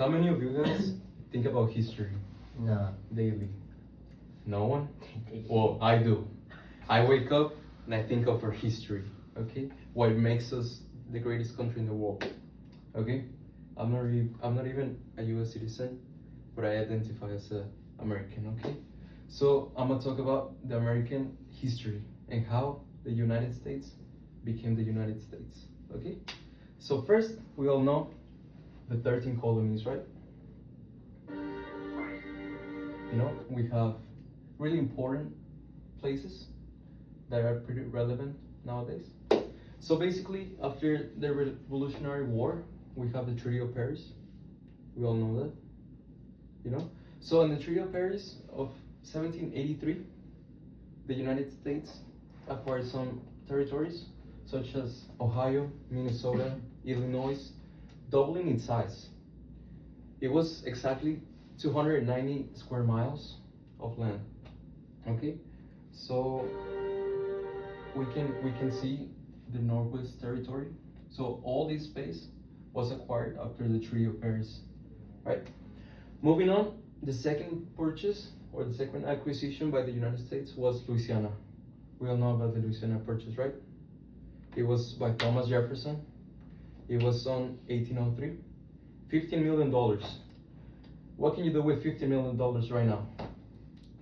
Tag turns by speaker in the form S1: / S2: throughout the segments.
S1: How many of you guys think about history
S2: No.
S1: daily? No one? Well, I do. I wake up and I think of our history, okay? What makes us the greatest country in the world, okay? I'm not even a US citizen, but I identify as a American, okay? So I'm gonna talk about the American history and how the United States became the United States, okay? So first, we all know the 13 colonies, right? You know, we have really important places that are pretty relevant nowadays. So basically, after the Revolutionary War, we have the Treaty of Paris. We all know that, you know? So in the Treaty of Paris of 1783, the United States acquired some territories, such as Ohio, Minnesota, Illinois, doubling its size. It was exactly 290 square miles of land. Okay, so we can see the Northwest Territory. So all this space was acquired after the Treaty of Paris, right? Moving on, the second purchase or the second acquisition by the United States was Louisiana. We all know about the Louisiana Purchase, right? It was by Thomas Jefferson. It was on 1803. $15 million. What can you do with $50 million right now?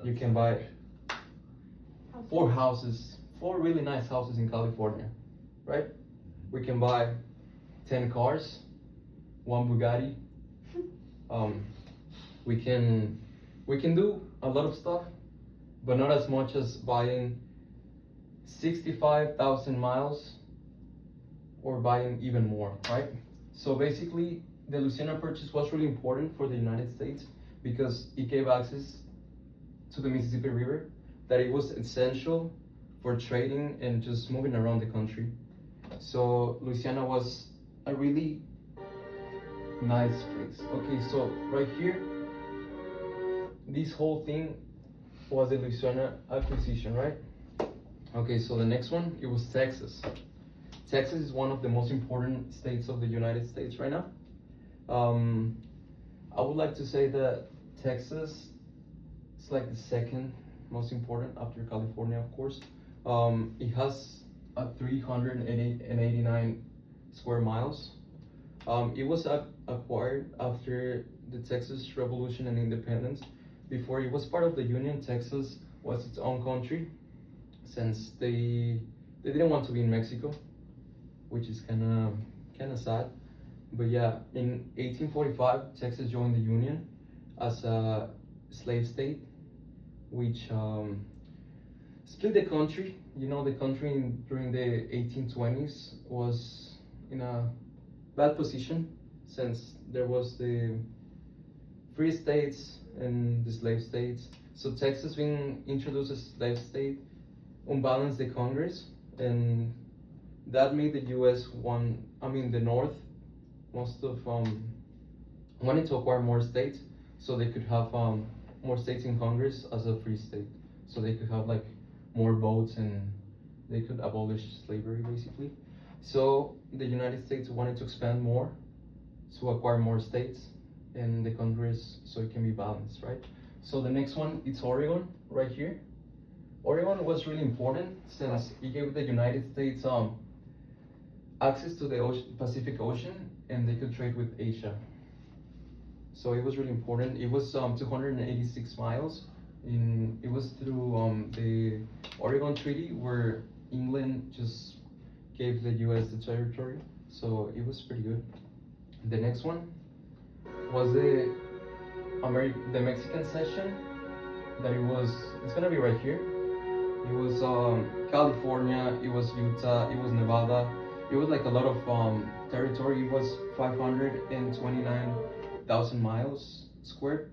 S1: You can buy 4 houses, 4 really nice houses in California, right? We can buy 10 cars, 1 Bugatti. We can do a lot of stuff, but not as much as buying 65,000 miles or buying even more, right? So basically, the Louisiana Purchase was really important for the United States because it gave access to the Mississippi River, that it was essential for trading and just moving around the country. So Louisiana was a really nice place. Okay, so right here, this whole thing was the Louisiana acquisition, right? Okay, so the next one, it was Texas. Texas is one of the most important states of the United States right now. I would like to say that Texas is like the second most important after California, of course. It has 389 square miles. It was acquired after the Texas Revolution and Independence. Before it was part of the Union, Texas was its own country, since they didn't want to be in Mexico, which is kind of sad. But yeah, in 1845, Texas joined the Union as a slave state, which split the country. You know, the country during the 1820s was in a bad position, since there was the free states and the slave states. So Texas being introduced as slave state unbalanced the Congress, and that made the U.S. the North, most of wanted to acquire more states so they could have more states in Congress as a free state, so they could have like more votes and they could abolish slavery basically. So the United States wanted to expand more, to acquire more states in the Congress so it can be balanced, right? So the next one, it's Oregon right here. Oregon was really important since it gave the United States access to the Pacific Ocean, and they could trade with Asia. So it was really important. It was 286 miles. It was through the Oregon Treaty, where England just gave the U.S. the territory. So it was pretty good. The next one was the Mexican cession. It's gonna be right here. It was California, it was Utah, it was Nevada. It was like a lot of territory. It was 529,000 miles squared.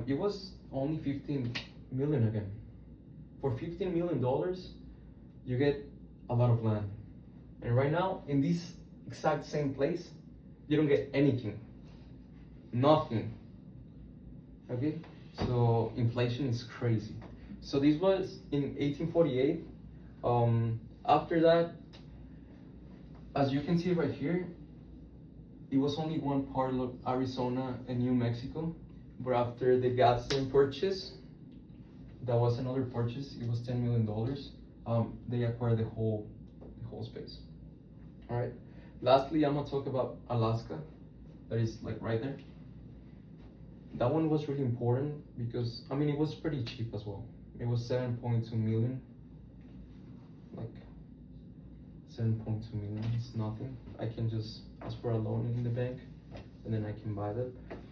S1: It was only 15 million again. For $15 million, you get a lot of land. And right now, in this exact same place, you don't get anything. Nothing. Okay? So inflation is crazy. So this was in 1848. After that, as you can see right here, it was only one part of Arizona and New Mexico, but after the Gadsden purchase, that was another purchase. It was $10 million. They acquired the whole space. All right. Lastly, I'm gonna talk about Alaska. That is like right there. That one was really important because I mean it was pretty cheap as well. It was 7.2 million. Like 7.2 million is nothing. I can just ask for a loan in the bank, and then I can buy that.